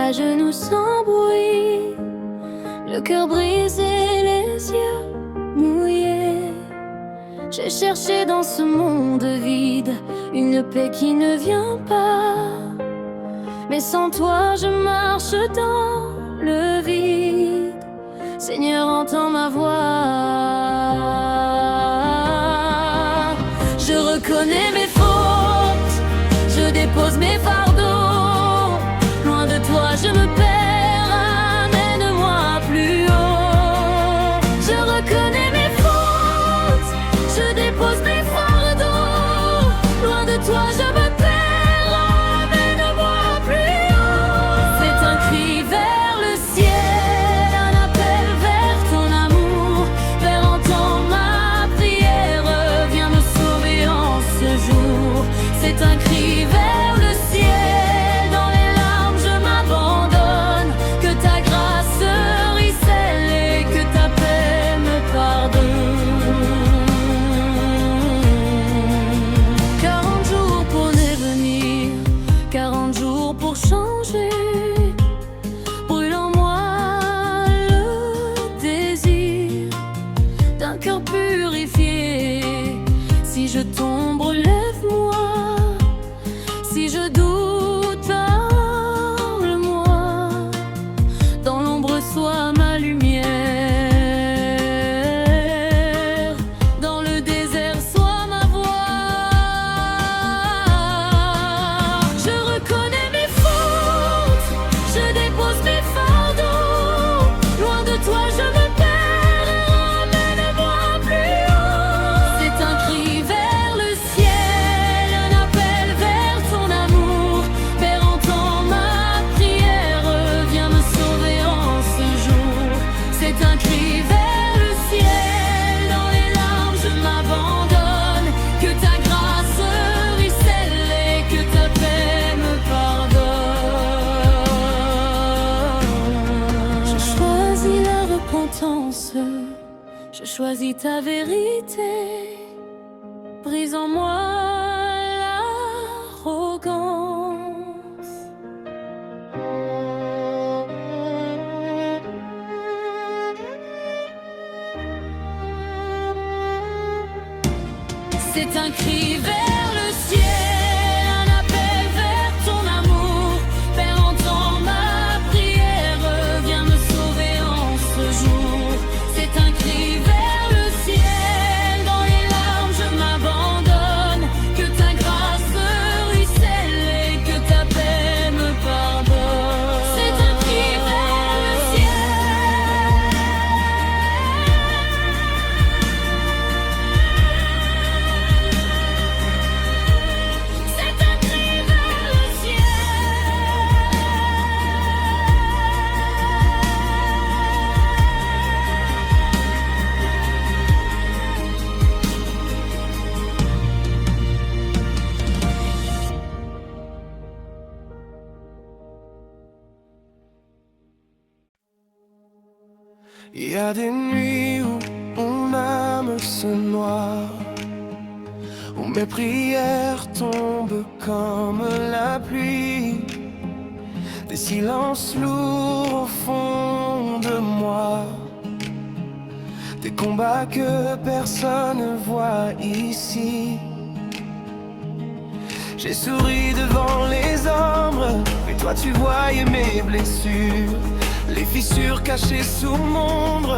à genoux sans bruit, le cœur brisé, les yeux mouillés. J'ai cherché dans ce monde vide une paix qui ne vient pas, mais sans toi je marche dans le vide. Seigneur, entends ma voix. Je reconnais mes fautes, je dépose mes fardeaux. Loin de toi je me perds, amène-moi plus haut. Je reconnais mes fautes, je dépose mes fardeaux. Loin de toi je me perds, amène-moi plus haut. C'est un cri vers le ciel, un appel vers ton amour. Père, entends ma prière, viens me sauver en ce jour. C'est un cri vers le ciel, dans les larmes je m'abandonne. Que ta grâce ruisselle et que ta paix me pardonne. 40 jours pour devenir, 40 jours pour changer. Brûle en moi le désir d'un cœur purifié. Si je tombe, relève-moi. Si je doute, parle-moi. Dans l'ombre, sois ma lumière. Dans le désert, sois ma voix. Je reconnais mes fautes, je dépose mes fardeaux. Loin de toi, je me perds, emmène-moi plus haut. C'est un cri vers le ciel, un appel vers ton amour. Père, entends ma prière, viens me sauver en ce jour. C'est un cri vers le ciel, dans les larmes je m'abandonne. Que ta grâce ruisselle et que ta paix me pardonne. Je choisis la repentance, je choisis ta vérité. Brise en moi l'arrogance. C'est un cri vers le ciel, un appel vers ton amour. Père, entends ma prière, viens me sauver en ce jour. C'est un cri vers le ciel, dans les larmes je m'abandonne. Que ta grâce ruisselle et que ta paix me pardonne. C'est un cri vers le ciel. C'est un cri vers le Il y a des nuits où mon âme se noie, où mes prières tombent comme la pluie. Des silences lourds au fond de moi, des combats que personne ne voit ici. J'ai souri devant les ombres, mais toi tu voyais mes blessures. Les fissures cachées sous mon ombre,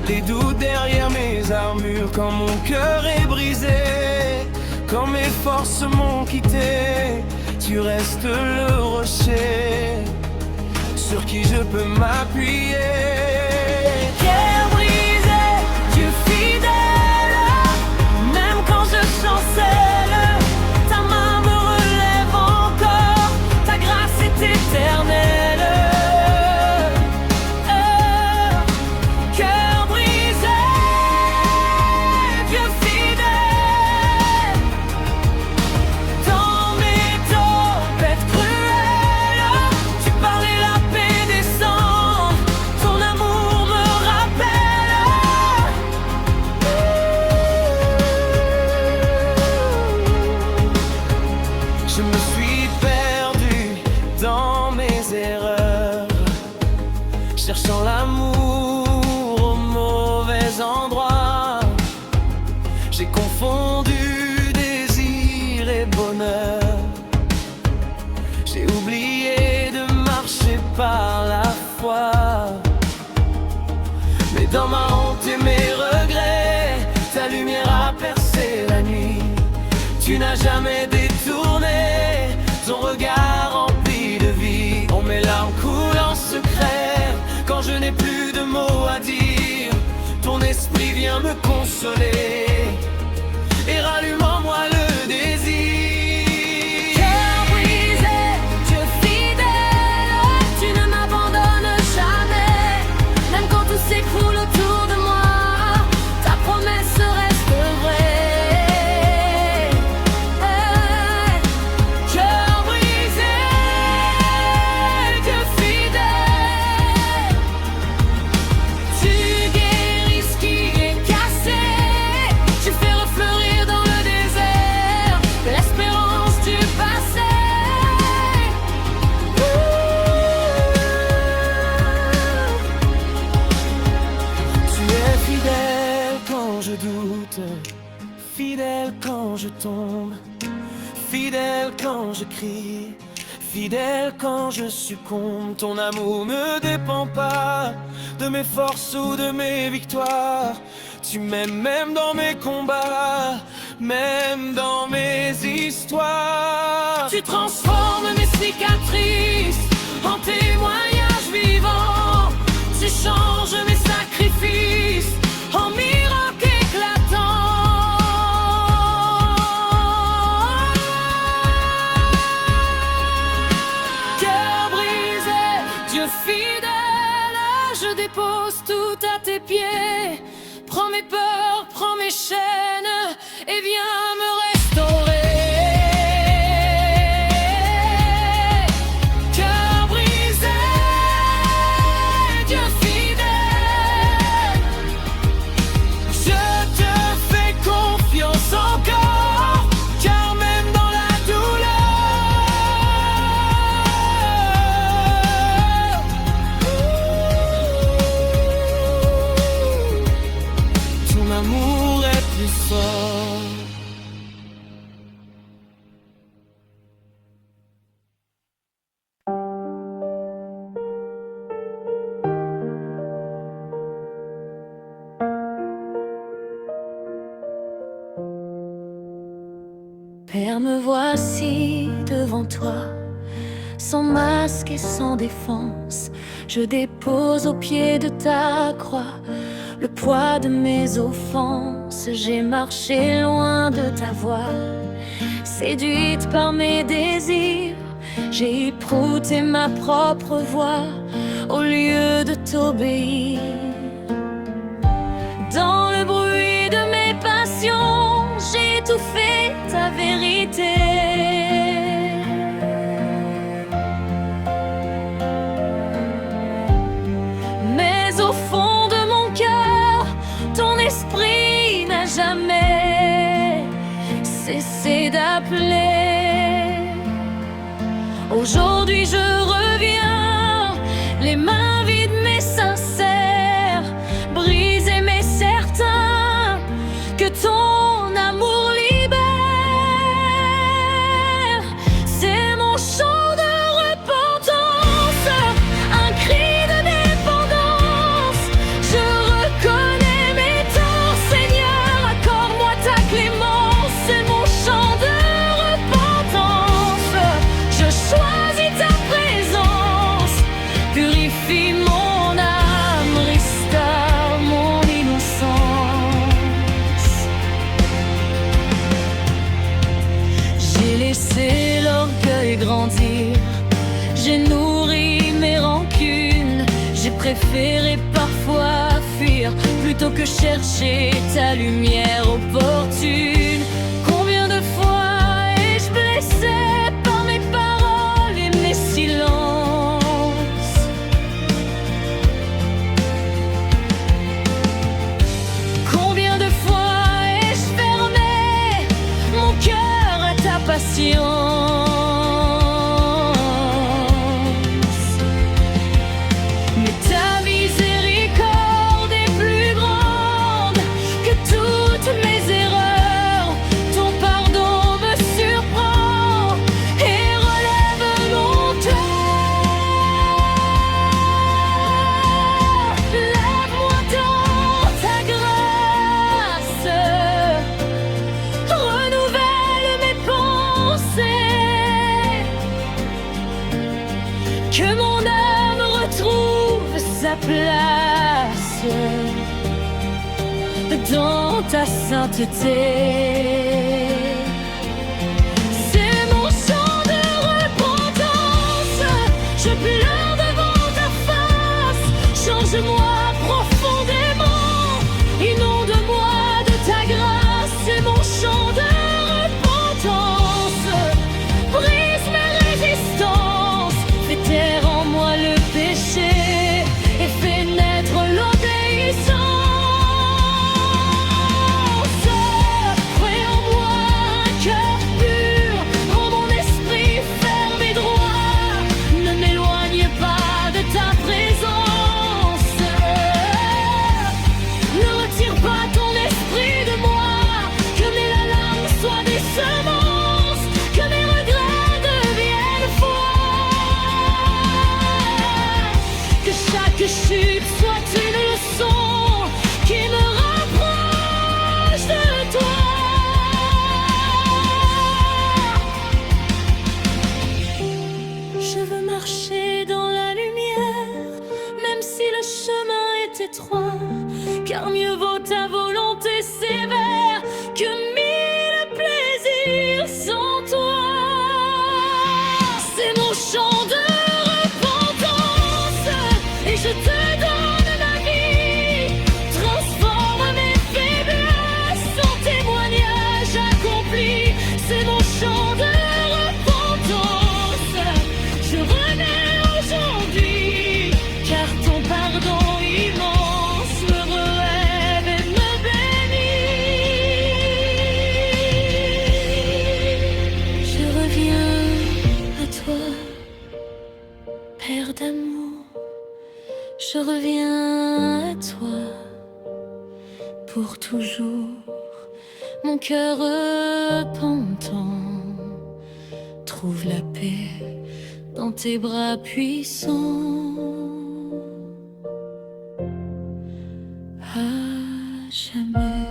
les doutes derrière mes armures. Quand mon cœur est brisé, quand mes forces m'ont quitté, tu restes le rocher sur qui je peux m'appuyer. Cœur brisé, Dieu fidèle, même quand je chancelle, ta main me relève encore, ta grâce est éternelle. Ton amour me rappelle cherchant l'amour au mauvais endroit. J'ai confondu désir et bonheur. J'ai oublié de marcher par la foi. Mais dans ma honte et mes regrets, ta lumière a percé la nuit. Tu n'as jamais détourné ton regard rempli de vie. Oh, mes larmes coulent en secret quand je n'ai plus de mots à dire. Ton esprit vient me consoler et rallume en moi le désir. Cœur brisé, Dieu fidèle, tu ne m'abandonnes jamais. Même quand tout s'écroule autour de moi, ta promesse reste vraie. Cœur brisé, Dieu fidèle, tu guéris ce qui est cassé. Tu fais refleurir dans le désert l'espérance du passé. Tu es fidèle quand je doute, fidèle quand je tombe, fidèle quand je crie, fidèle quand je succombe. Ton amour ne dépend pas de mes forces ou de mes victoires. Tu m'aimes même dans mes combats, même dans mes histoires. Tu transformes mes cicatrices en témoignages vivants. Tu changes mes sacrifices en miracles éclatants. Cœur brisé, Dieu fidèle, je dépose tout à tes pieds. Prends mes peurs, prends mes chaînes et viens me restaurer. Cœur brisé, Dieu fidèle, je te fais confiance encore, car même dans la douleur, ton amour est plus fort. Père, me voici devant toi, sans masque et sans défense. Je dépose au pied de ta croix le poids de mes offenses. J'ai marché loin de ta voix, séduite par mes désirs. J'ai écouté ma propre voix au lieu de t'obéir. Dans le bruit de mes passions, j'ai étouffé ta vérité. Mais au fond de mon cœur, ton esprit n'a jamais cessé d'appeler. Aujourd'hui je reviens, les mains vides mais sincères, brisées mais certain que ton amour libère. C'est mon chant de repentance, un cri de dépendance. Je reconnais mes torts, Seigneur, accorde-moi ta clémence. C'est mon chant de repentance. Je choisis ta présence, purifie mon âme, restaure mon innocence. J'ai laissé l'orgueil grandir, j'ai nourri mes rancunes. J'ai préféré parfois fuir plutôt que chercher ta lumière opportune. Combien de fois ai-je blessé par mes paroles et mes silences? Combien de fois ai-je fermé mon cœur à ta patience? Mais ta vie place dans ta sainteté. C'est mon chant de repentance, je pleure devant ta face. Change-moi profondément, inonde-moi de ta grâce. C'est mon chant de repentance, brise mes résistances, fais taire en moi le péché et fais naître l'obéissance. Fais en moi un cœur pur, rends mon esprit ferme et droit. Ne m'éloigne pas de ta présence, ne retire pas ton esprit de moi. Que mes larmes soient des semences, que mes regrets deviennent foi. Que chaque chute soit une leçon qui me rapproche de toi. Je veux marcher dans la lumière, même si le chemin est étroit, car mieux vaut ta volonté sévère que mille plaisirs sans toi. C'est mon chant de repentance et je te donne ma vie. Transforme mes faiblesses en témoignage accompli. C'est mon chant de repentance, je renais aujourd'hui, car ton pardon immense me relève et me bénit. Je reviens à toi, Père d'amour, je reviens à toi pour toujours. Mon cœur repentant trouve la paix dans tes bras puissants. À jamais.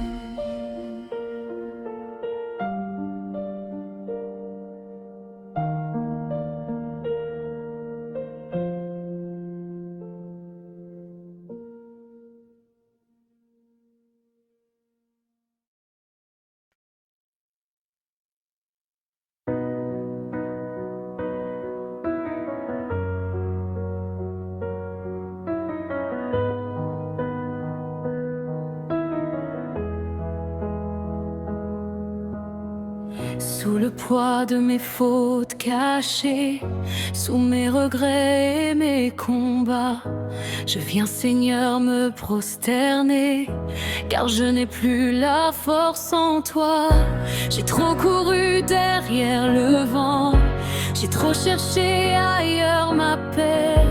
Sous le poids de mes fautes cachées, sous mes regrets et mes combats, je viens, Seigneur, me prosterner, car je n'ai plus la force en toi. J'ai trop couru derrière le vent, j'ai trop cherché ailleurs ma paix,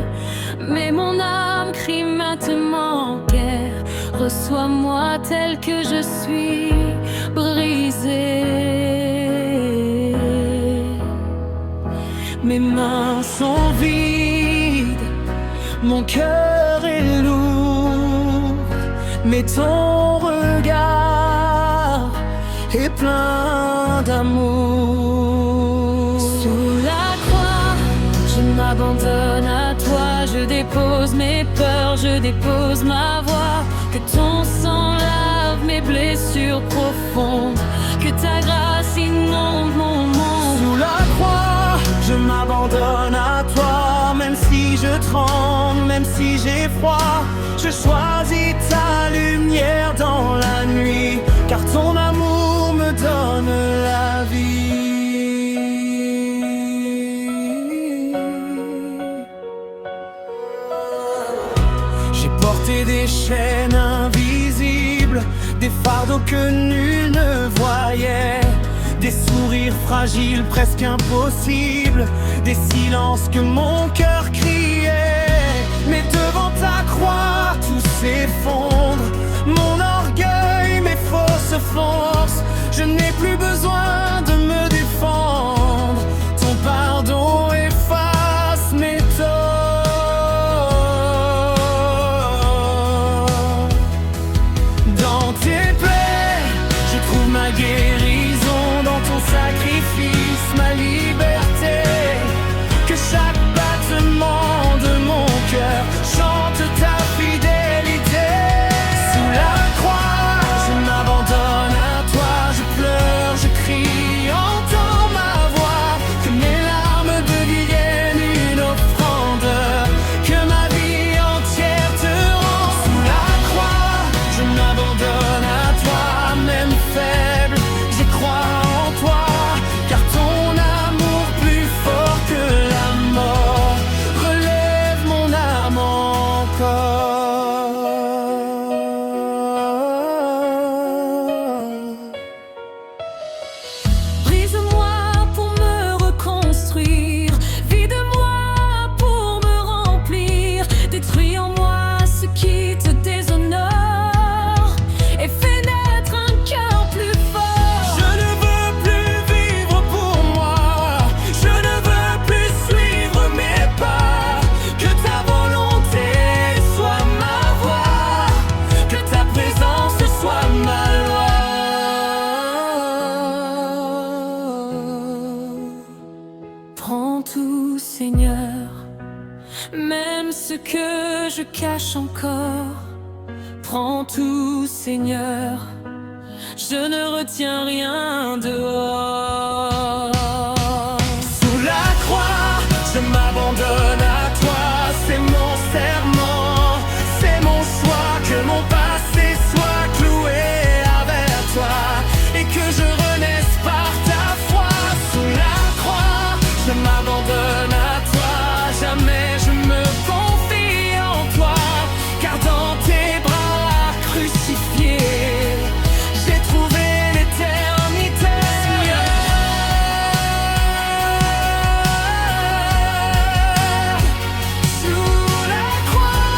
mais mon âme crie maintenant en guerre. Reçois-moi tel que je suis, brisé. Mes mains sont vides, mon cœur est lourd, mais ton regard est plein d'amour. Sous la croix, je m'abandonne à toi, je dépose mes peurs, je dépose ma voix. Que ton sang lave mes blessures profondes, que ta grâce inonde mon monde. Sous la croix, je m'abandonne à toi, même si je tremble, même si j'ai froid. Je choisis ta lumière dans la nuit, car ton amour me donne la vie. J'ai porté des chaînes invisibles, des fardeaux que nul ne voyait, des sourires fragiles, presque impossibles, des silences que mon cœur criait. Mais devant ta croix, tout s'effondre, mon orgueil, mes fausses forces. Je n'ai plus besoin de me défendre, ton pardon efface mes torts. Dans tes plaies, je trouve ma guérison, dans ton sacrifice, ma liberté. Que chaque battement de mon cœur chante ta fidélité. je cache encore. Prends tout, Seigneur, je ne retiens rien dehors. Sous la croix, je m'abandonne à toi, c'est mon serment, c'est mon choix, que mon passé soit cloué avec toi, et que je renaisse par ta foi. Sous la croix, je m'abandonne à toi, jamais je me confie en toi, car dans tes bras crucifiés, j'ai trouvé l'éternité. Sous la croix,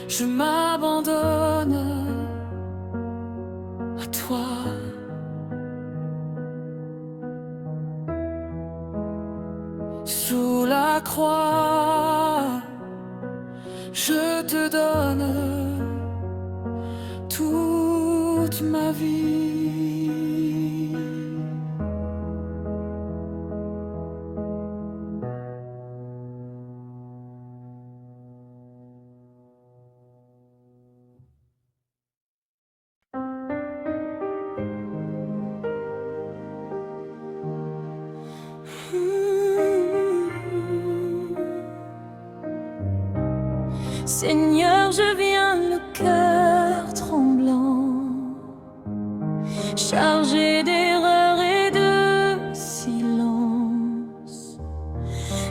je m'abandonne à toi. Sous la croix, je te donne toute ma vie. Seigneur, je viens le cœur tremblant, chargé d'erreurs et de silence.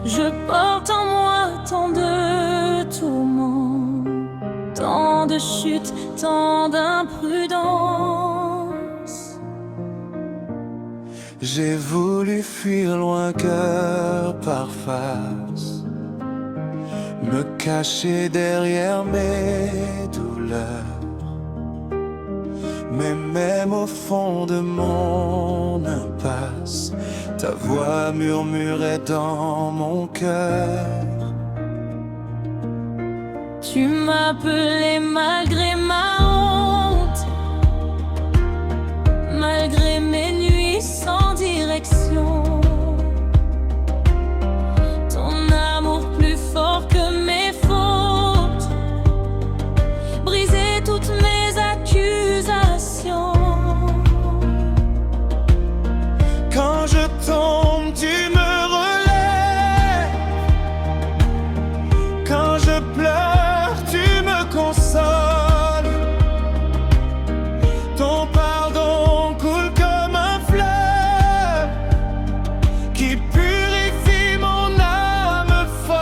Je porte en moi tant de tourments, tant de chutes, tant d'imprudence. J'ai voulu fuir loin cœur par face, me cacher derrière mes douleurs, mais même au fond de mon impasse, ta voix murmurait dans mon cœur. Tu m'appelais malgré ma honte, malgré mes nuits sans direction. Ton amour plus fort que mes fautes, brisait toutes mes accusations. Quand je tombe, tu me relèves. Quand je pleure, tu me consoles. Ton pardon coule comme un fleuve qui purifie mon âme folle.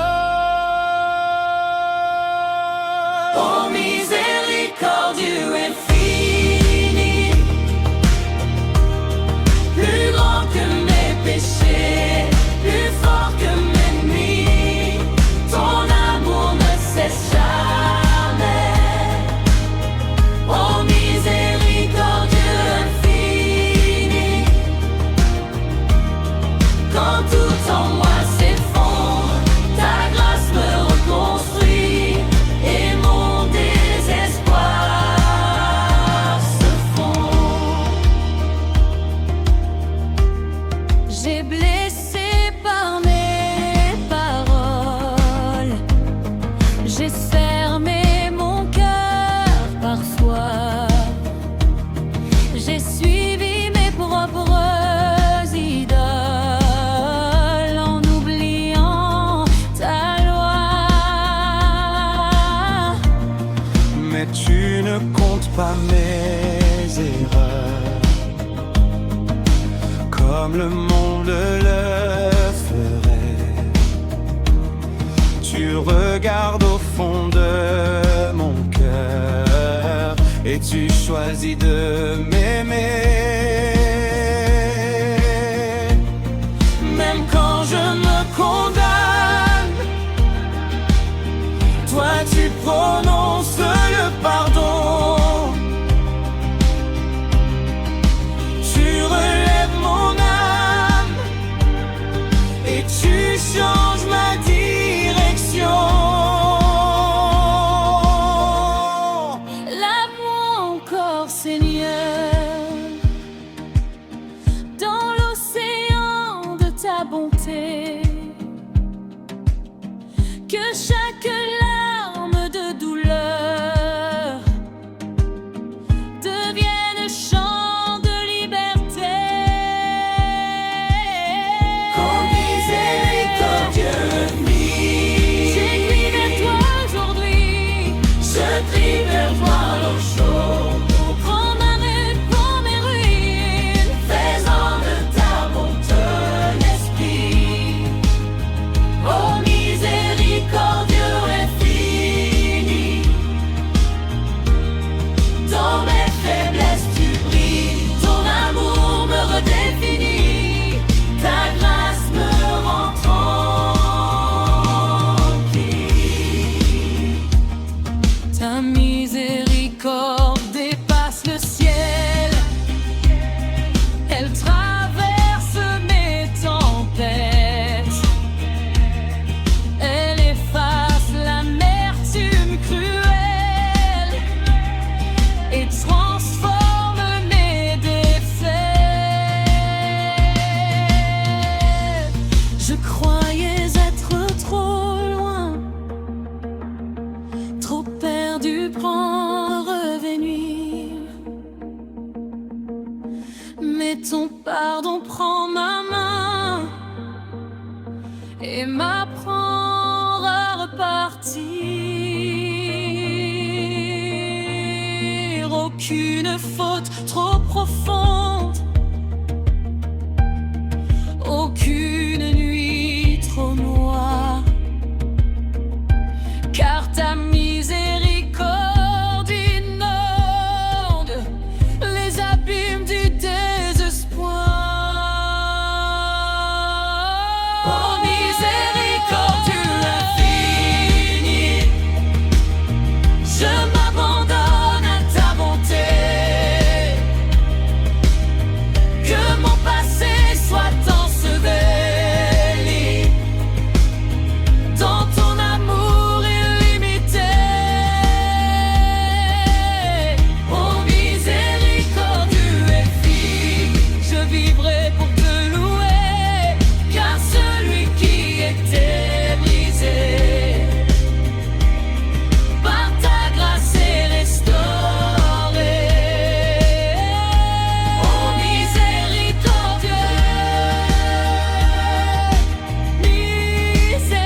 Oh miséricordieux infini, plus grand que mes péchés, plus fort que mes nuits, ton amour ne cesse jamais. Oh miséricordieux infini, quand tout en moi s'effondre, ta grâce me reconstruit et mon désespoir se fond. J'ai blessé par mes paroles, j'ai fermé mon cœur parfois, j'ai suivi mes propres idoles en oubliant ta loi. Mais tu ne comptes pas mes erreurs comme le monde le ferait. Tu regardes au fond de mon cœur et tu choisis de m'aimer. Même quand je me condamne, toi tu prononces le pardon. Tu relèves mon âme et tu changes ma direction. Lave-moi encore, Seigneur, que chaque larme de douleur devienne chant de liberté. Ô miséricordieux nuit, J'écris vers toi aujourd'hui, je crie vers toi l'eau chaude, prends ma main pour mes ruines, faisant de ta bonté l'esprit. Ô miséricordieux infini, dans mes faiblesses tu brilles, ton amour me redéfinit, ta grâce me rend tranquille. ta miséricorde dépasse le ciel, elle traverse mes tempêtes, elle efface l'amertume cruelle et transforme mes défaites. Je croyais être trop loin, trop perdu pour en revenir, mais ton pardon prend ma main et m'apprend à repartir. Aucune faute trop profonde, aucune nuit trop noire, car ta miséricorde inonde les abîmes du désespoir. Ô miséricordieux infini, je m'abandonne à ta bonté, que mon passé soit enseveli dans ton amour illimité. Ô miséricordieux infini, Je vivrai pour te louer, car celui qui était brisé par ta grâce est restauré. Ô miséricordieux, miséricorde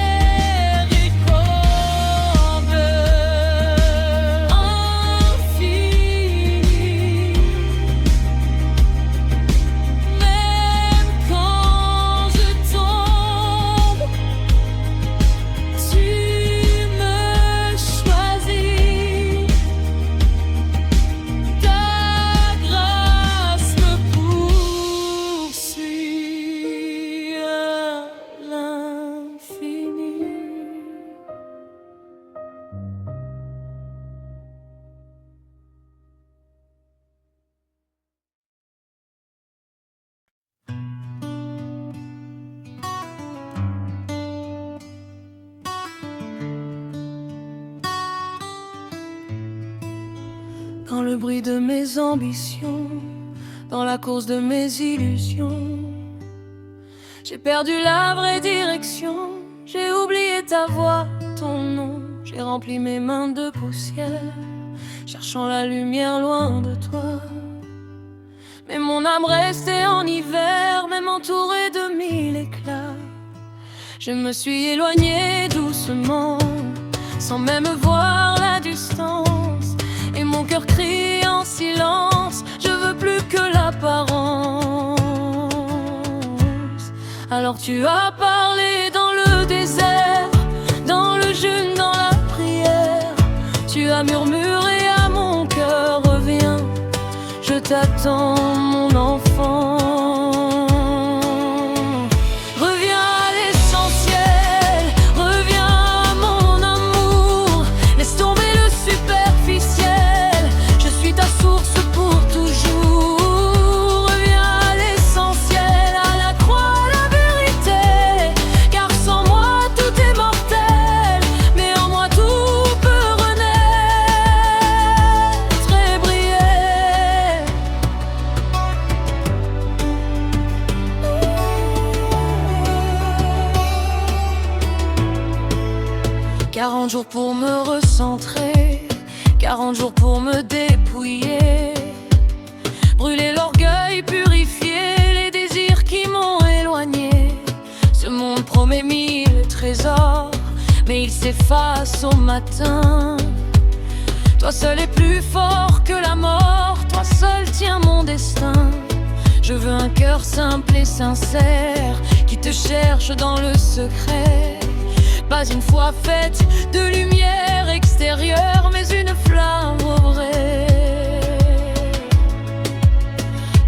infinie. Même quand je tombe, tu me choisis. Ta grâce me poursuit à l'infini. Dans le bruit de mes ambitions, dans la course de mes illusions, j'ai perdu la vraie direction, j'ai oublié ta voix, ton nom, j'ai rempli mes mains de poussière, cherchant la lumière loin de toi. Mais mon âme restait en hiver, même entourée de mille éclats. Je me suis éloignée doucement, sans même voir la distance. Et mon cœur crie en silence, je veux plus que l'apparence. Alors tu as parlé dans le désert, dans le jeûne, dans la prière. Tu as murmuré à mon cœur, reviens, je t'attends mon enfant. Reviens à l'essentiel, reviens à mon amour. Laisse tomber le superficiel, je suis ta source pour toujours. Reviens à l'essentiel, à la croix, à la vérité. Car sans moi tout est mortel, mais en moi tout peut renaître et briller. 40 jours pour me recentrer, 40 jours pour me dépouiller, brûler l'orgueil, purifier les désirs qui m'ont éloigné. Ce monde promet 1000 trésors, mais il s'efface au matin. Toi seul est plus fort que la mort, toi seul tiens mon destin. Je veux un cœur simple et sincère qui te cherche dans le secret. Pas une foi faite de lumière extérieure, mais une flamme au vrai.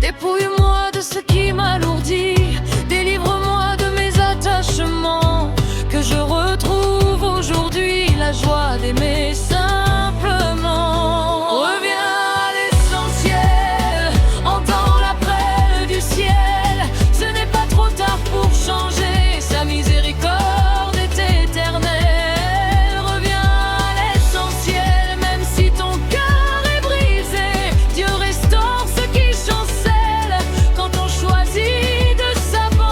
Dépouille-moi de ce qui m'alourdit, délivre-moi de mes attachements, que je retrouve aujourd'hui la joie d'aimer simplement. Reviens à l'essentiel, entends l'appel du ciel. Ce n'est pas trop tard pour changer, sa miséricorde est éternelle. Reviens à l'essentiel, même si ton cœur est brisé. Dieu restaure ce qui chancelle quand on choisit de s'abandonner.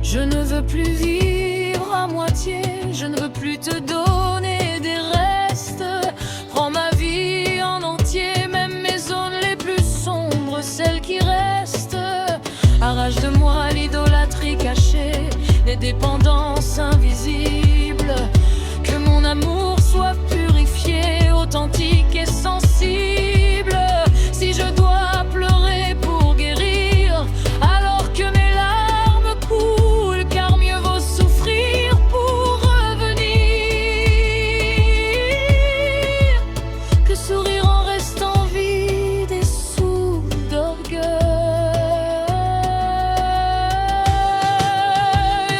Je ne veux plus vivre à moitié, je ne veux plus te donner des restes. Prends ma vie en entier, même mes zones les plus sombres, celles qui restent. Arrache de moi l'idolâtrie cachée, les dépendances invisibles. Que mon amour soit purifié, authentique et sensible. Si je dois pleurer pour guérir, alors que mes larmes coulent, car mieux vaut souffrir pour revenir que sourire en restant vide et sourd d'orgueil.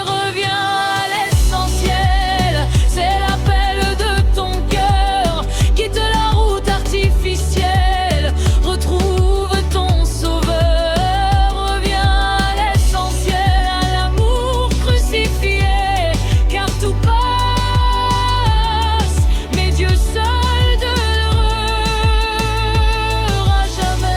Reviens à l'essentiel, c'est l'appel de ton cœur. Quitte la route artificielle, retrouve ton sauveur. Reviens à l'essentiel, à l'amour crucifié, car tout passe, mais Dieu seul demeurera jamais.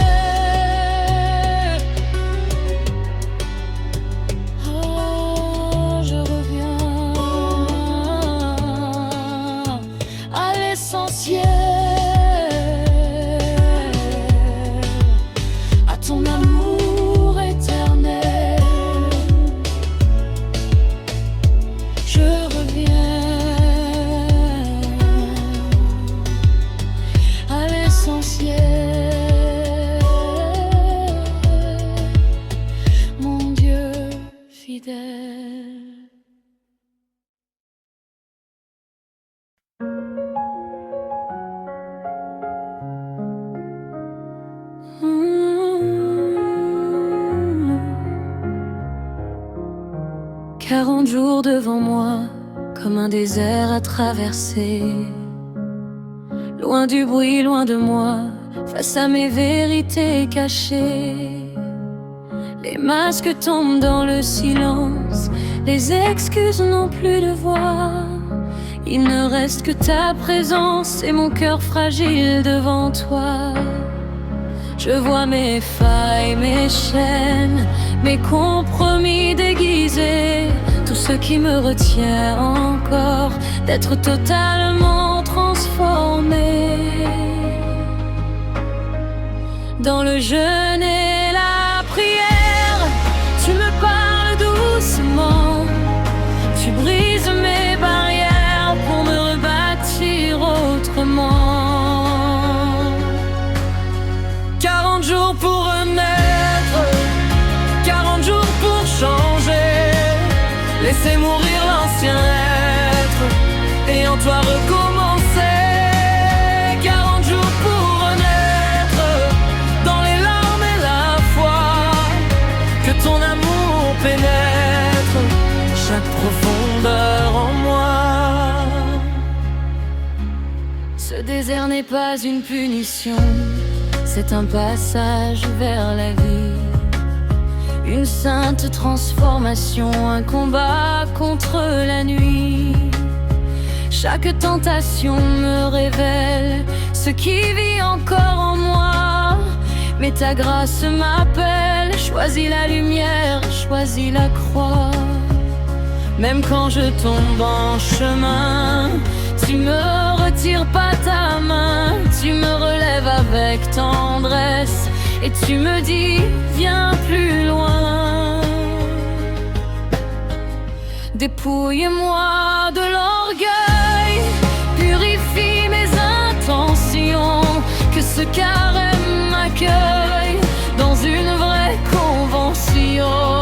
Je reviens à l'essentiel, à ton amour éternel. Je reviens à l'essentiel, mon Dieu fidèle. Mmh. 40 jours devant moi, comme un désert à traverser. Loin du bruit, loin de moi, face à mes vérités cachées. Les masques tombent dans le silence, les excuses n'ont plus de voix. Il ne reste que ta présence et mon cœur fragile devant toi. Je vois mes failles, mes chaînes, mes compromis déguisés, tout ce qui me retient encore d'être totalement transformé. Dans le jeûne et la prière, tu me parles doucement, tu brises mes barrières pour me rebâtir autrement. 40 jours pour renaître, 40 jours pour changer, laisser mourir l'ancien être et en toi recommencer. 40 jours pour renaître, dans les larmes et la foi, que ton amour pénètre chaque profondeur en moi. Ce désert n'est pas une punition, c'est un passage vers la vie. Une sainte transformation, un combat contre la nuit. Chaque tentation me révèle ce qui vit encore en moi. Mais ta grâce m'appelle, choisis la lumière, choisis la croix. Même quand je tombe en chemin, tu me retires pas ta main, tu me relèves avec tendresse et tu me dis viens plus loin. Dépouille-moi de l'orgueil, purifie mes intentions, que ce carême m'accueille dans une vraie convention.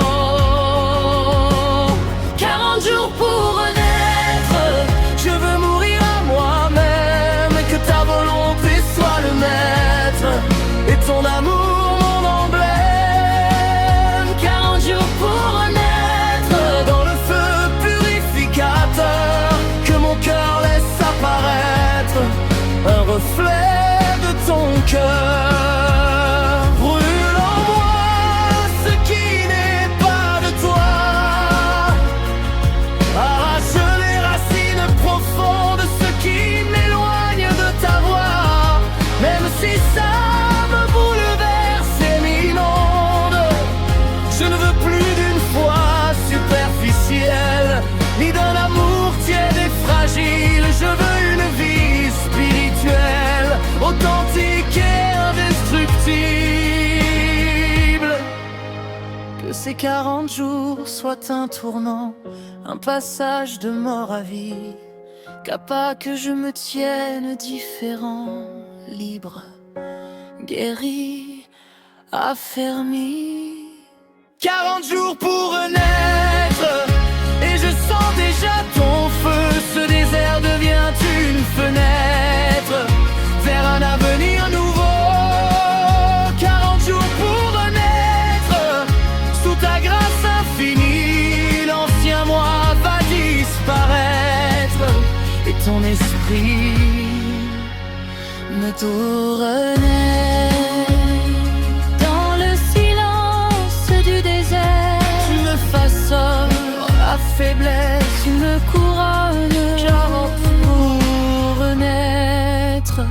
40 jours pour renaître, Je veux mourir à moi-même, et que ta volonté soit le maître, et ton amour mon emblème. 40 jours pour renaître, Dans le feu purificateur, que mon cœur laisse apparaître un reflet de ton cœur. Brûle en moi ce qui n'est pas de toi, arrache les racines profondes, ce qui m'éloigne de ta voix. Même si ça me bouleverse et m'inonde, je ne veux plus d'une foi superficielle, ni d'un amour tiède et fragile. Je veux une vie spirituelle, authentique et indestructible. Que ces 40 jours soient un tournant, un passage de mort à vie, qu'à pas que je me tienne différent, libre, guéri, affermi. 40 jours pour renaître, et je sens déjà ton feu. Ce désert devient une fenêtre vers un avenir nouveau. 40 jours pour renaître, sous ta grâce infinie, l'ancien moi va disparaître, et ton esprit me tourne. Dans le silence du désert, tu me façonnes à faiblesse, tu me couronnes. 40 pour renaître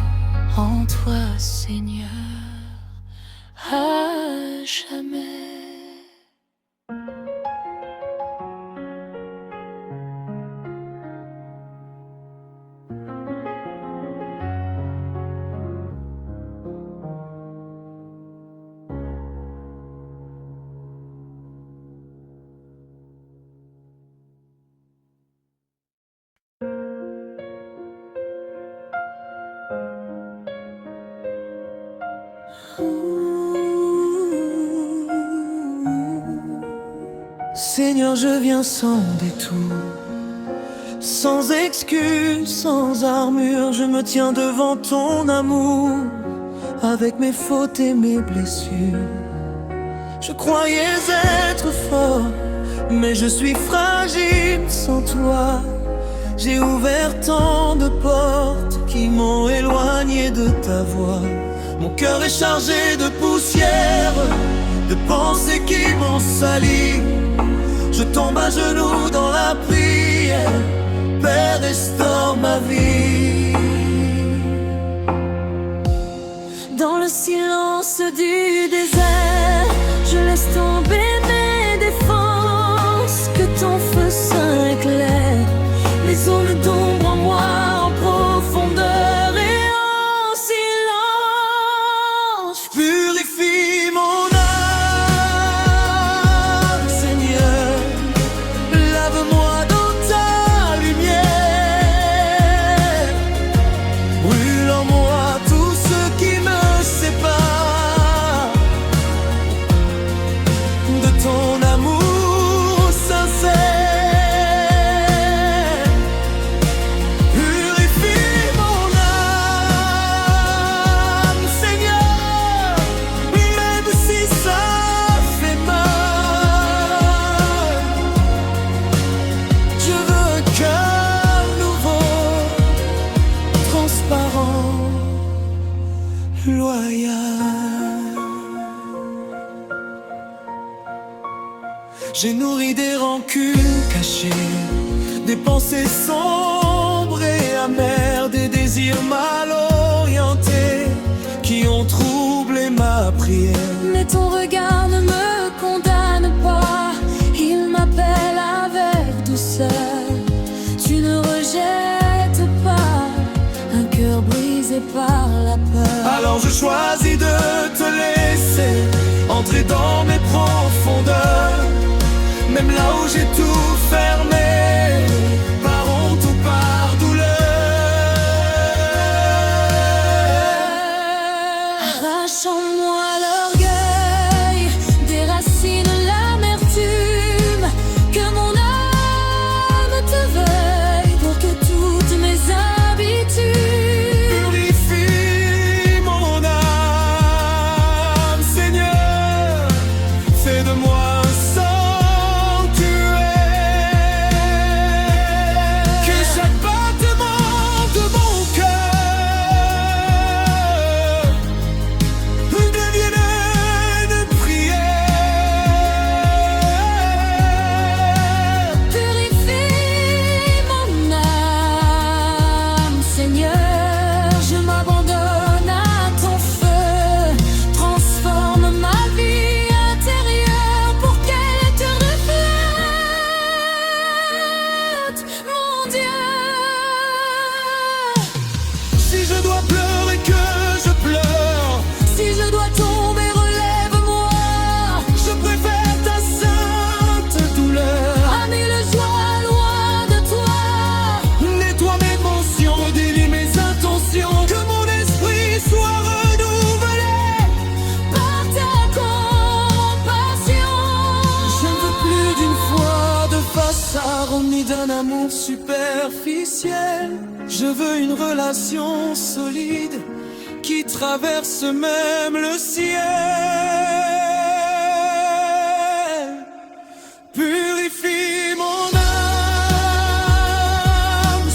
en toi, Seigneur, à jamais. Seigneur, je viens sans détour, sans excuse, sans armure. Je me tiens devant ton amour, avec mes fautes et mes blessures. Je croyais être fort, mais je suis fragile sans toi. J'ai ouvert tant de portes qui m'ont éloigné de ta voix. Mon cœur est chargé de poussière, de pensées qui m'ont sali. Je tombe à genoux dans la prière, Père, restaure ma vie. Dans le silence du désert, je laisse tomber mes défenses, que ton feu saint éclaire les zones d'ombre en moi, en profondeur et en silence. Purifie mon âme, Seigneur, lave-moi dans ta lumière. Brûle en moi tout ce qui me sépare de ton amour sincère. Purifie mon âme, Seigneur, même si ça fait mal. Je veux un cœur nouveau, transparent, loyal. J'ai nourri des rancunes cachées, des pensées sombres et amères, des désirs mal orientés. prier. Mais ton regard ne me condamne pas, il m'appelle avec douceur. Tu ne rejettes pas un cœur brisé par la peur. Alors je choisis de te laisser entrer dans mes profondeurs, même là où j'ai tout fermé, par honte ou par douleur. Arrache en moi l'orgueil, déracine l'amertume, que mon âme te veuille pour que toutes mes habitudes Purifie mon âme, Seigneur, fais de moi un sanctuaire. Que chaque battement de mon cœur devienne une prière. purifie mon âme, Seigneur, je m'abandonne à ton feu. Transforme ma vie intérieure pour qu'elle te reflète, mon Dieu. Si je dois pleurer, que je pleure. Si je dois tomber, relève-moi. Je préfère ta sainte douleur. À mille joies loin de toi. Nettoie mes mentions, délie mes intentions. Que mon esprit soit renouvelé Par ta compassion. Je ne veux plus d'une foi de façade ni d'un amour superficiel. Je veux une relation solide qui traverse même le ciel. Purifie mon âme,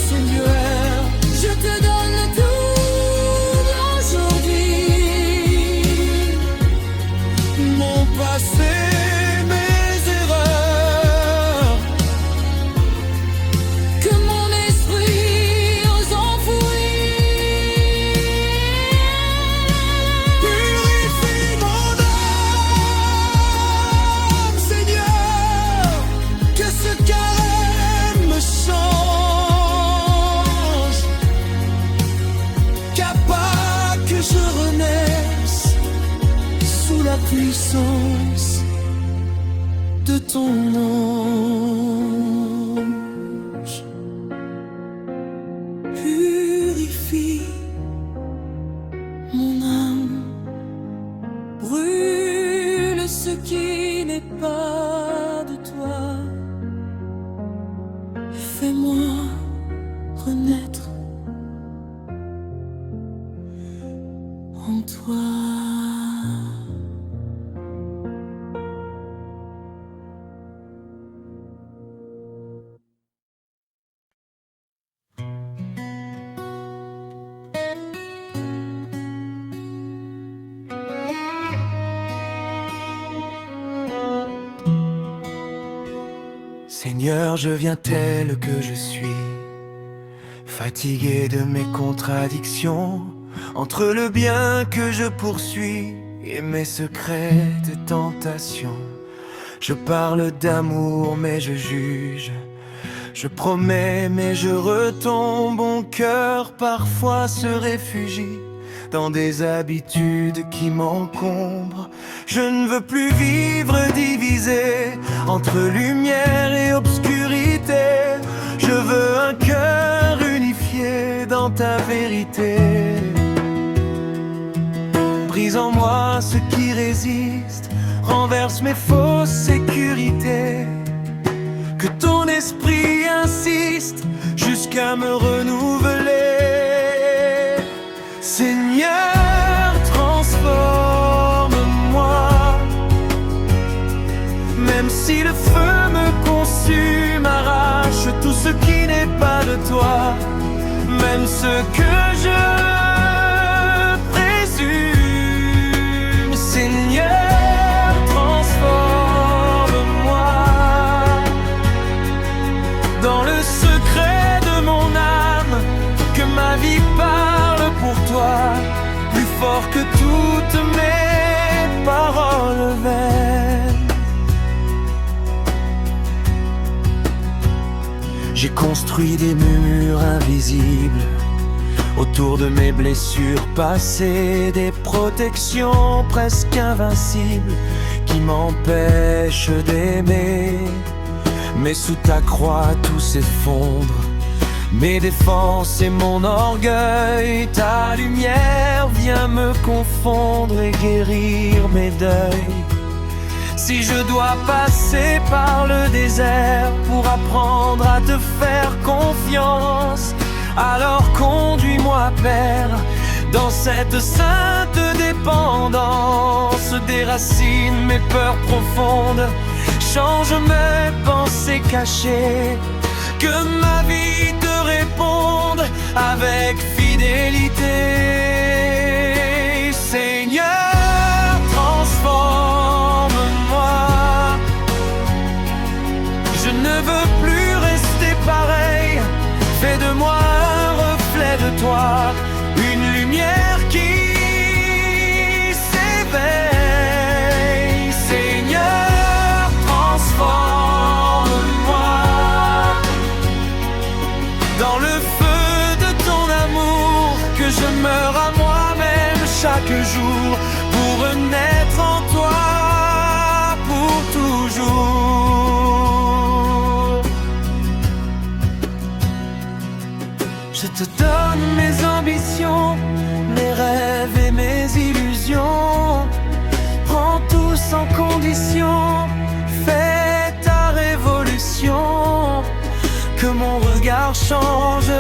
Seigneur. Je te donne tout aujourd'hui. Mon passé, mes erreurs. Que mon esprit ose enfouir. Purifie mon âme, Seigneur. Que ce carême me change. Capable que je renaisse sous la puissance de ton ange. Purifie mon âme, brûle ce qui n'est pas de toi. Fais-moi renaître en toi. Seigneur, je viens tel que je suis, fatigué de mes contradictions, entre le bien que je poursuis et mes secrètes tentations. Je parle d'amour mais je juge, je promets mais je retombe. Mon cœur parfois se réfugie dans des habitudes qui m'encombrent. Je ne veux plus vivre divisé entre lumière et obscurité. Je veux un cœur unifié dans ta vérité. Brise en moi ce qui résiste, renverse mes fausses sécurités. Que ton esprit insiste jusqu'à me renouveler. Seigneur, transforme-moi. Même si le feu me consume, arrache tout ce qui n'est pas de toi. Même ce que je présume. Seigneur, transforme-moi. Dans le secret de mon âme, que ma vie parle pour toi, plus fort que toutes mes J'ai construit des murs invisibles autour de mes blessures passées, des protections presque invincibles qui m'empêchent d'aimer. Mais sous ta croix tout s'effondre, mes défenses et mon orgueil. Ta lumière vient me confondre et guérir mes deuils. Si je dois passer par le désert pour apprendre à te faire confiance, alors conduis-moi, Père, dans cette sainte dépendance. Déracine mes peurs profondes, change mes pensées cachées, que ma vie te réponde avec fidélité. Seigneur, transforme-moi. Je ne veux plus rester pareil. Fais de moi un reflet de toi, une lumière qui s'éveille. Seigneur, transforme-moi dans le feu de ton amour, que je meure à moi-même chaque jour pour renaître en toi pour toujours. Je te donne mes ambitions, mes rêves et mes illusions. Prends tout sans condition, fais ta révolution. Que mon regard change,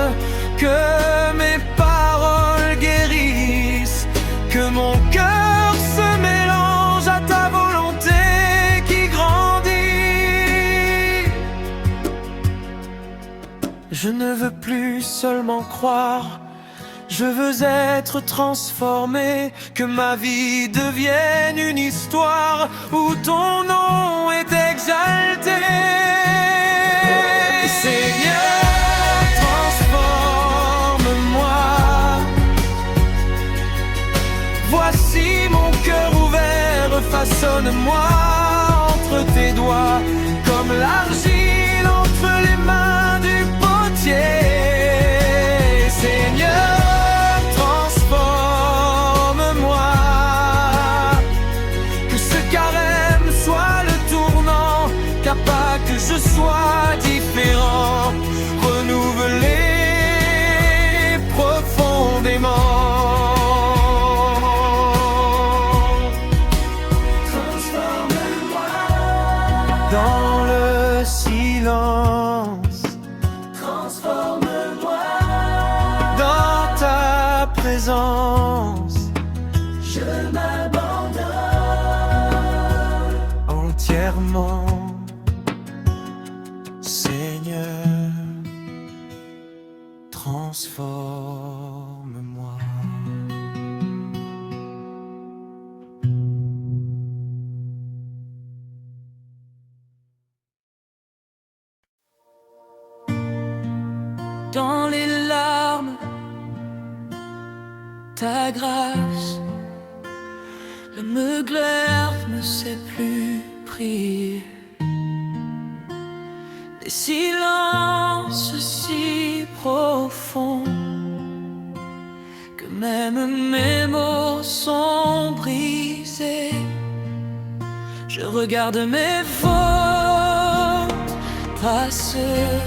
que mes paroles guérissent, que mon cœur se mélange à ta volonté qui grandit. Je ne veux plus seulement croire, je veux être transformé, que ma vie devienne une histoire où ton nom est exalté. Seigneur, transforme-moi. Voici mon cœur ouvert, façonne-moi entre tes doigts, comme l'argile entre les mains du potier. Seigneur, transforme-moi. Que ce carême soit le tournant, car pas que je sois différent, renouvelé profondément. Transforme-moi dans le silence. Transforme-moi dans ta présence. Je m'abandonne entièrement. Seigneur, transforme-moi. Dans les larmes, ta grâce, le meuglaire ne sait plus prier. Des silences si profonds que même mes mots sont brisés. Je regarde mes fautes passées,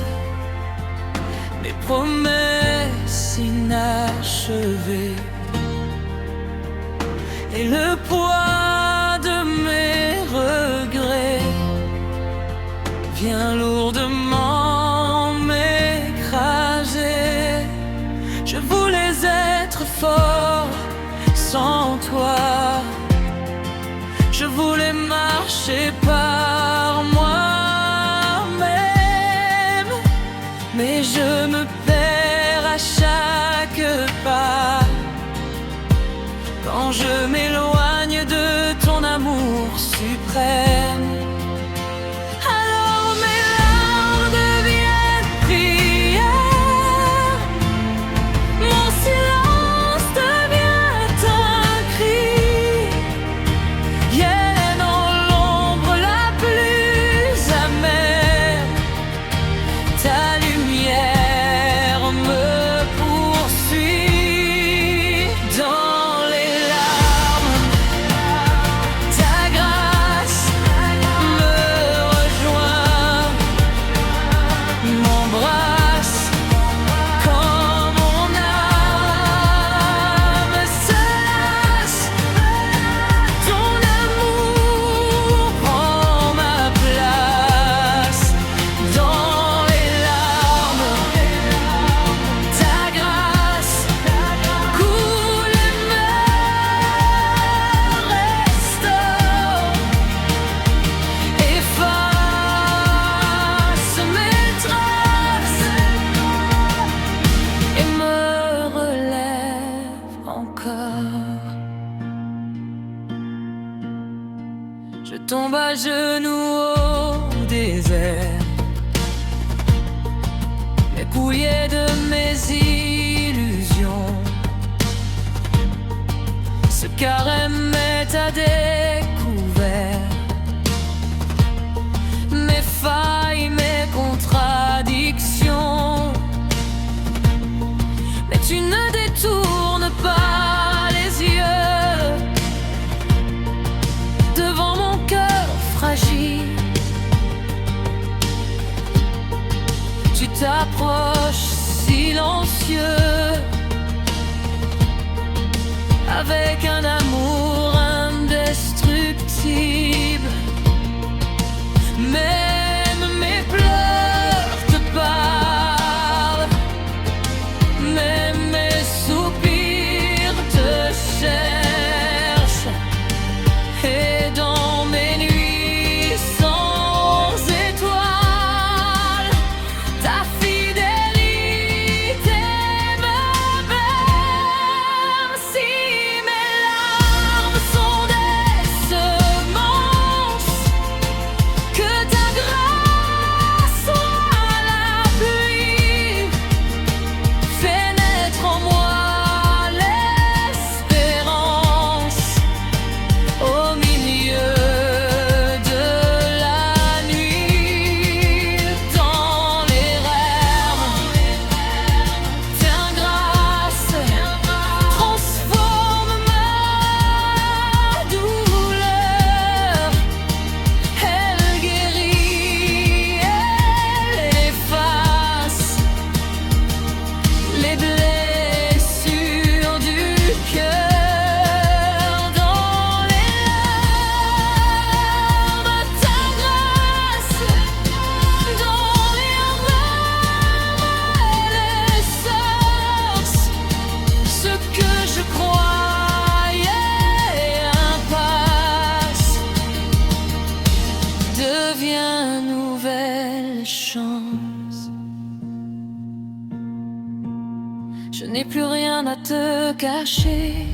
mes promesses inachevées, et le poids de mes regrets vient lourdement m'écraser. Je voulais être fort sans toi, je voulais marcher par moi-même, mais je me perds à chaque pas quand je m'éloigne de ton amour suprême. Alors mes larmes deviennent prières, mon silence devient un cri. Yeah, dans l'ombre la plus amère, ta lumière Je tombe à genoux au désert, dépouillé de mes illusions. Ce carême est à découvert, mes failles, mes contradictions. Mais tu ne détournes pas les yeux devant mon cœur fragile. Tu t'approches silencieux avec un amour indestructible. Même mes pleurs te parlent, même mes soupirs te cherchent. Et dans mes nuits sans étoiles, ta fidélité me berce. Si mes larmes sont des semences, que ta grâce soit la pluie. Fais naître en moi l'espérance au milieu de la nuit. Dans les rêves, ta grâce transforme ma douleur. Elle guérit, elle efface les blessures du cœur. Dans les larmes, ta grâce, dans les larmes, elle exauce ce que je croyais impasse, devient nouvelle chance. Je n'ai plus rien à te cacher.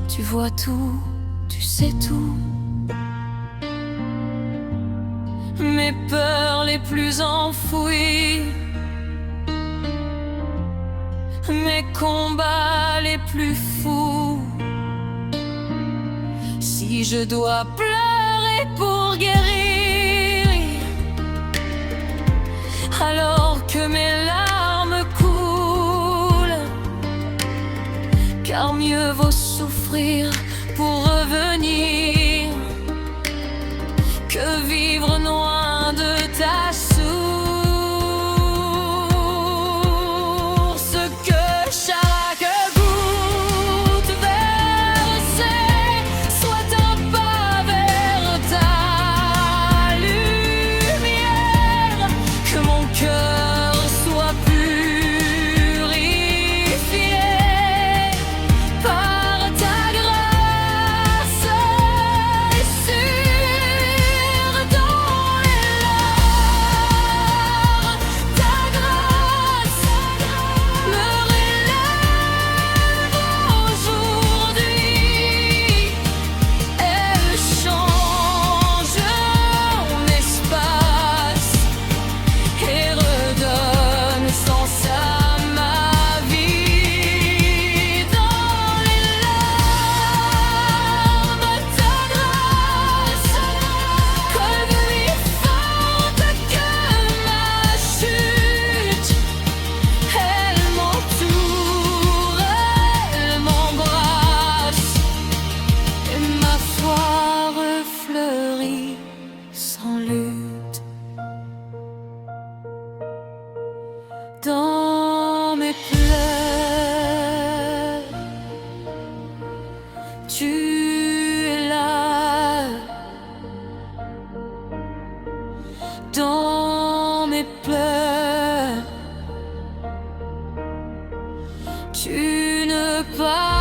Tu vois tout, tu sais tout. Mes peurs les plus enfouies, mes combats les plus fous. Si je dois pleurer pour guérir, alors que mes larmes coulent, car mieux vaut souffrir pour revenir que vivre loin de ta source. Que chaque goutte versée soit un pas vers ta lumière, que mon cœur soit purifié par ta grâce et sûre. Dans les larmes, ta grâce me relève aujourd'hui. Elle change mon espace et redonne sens à ma vie. Dans les larmes, ta grâce comme plus forte que ma chute. Elle m'entoure, elle m'embrasse, et ma foi refleurit sans lutte. Dans mes pleurs, tu es là. Dans mes pleurs, tu ne pars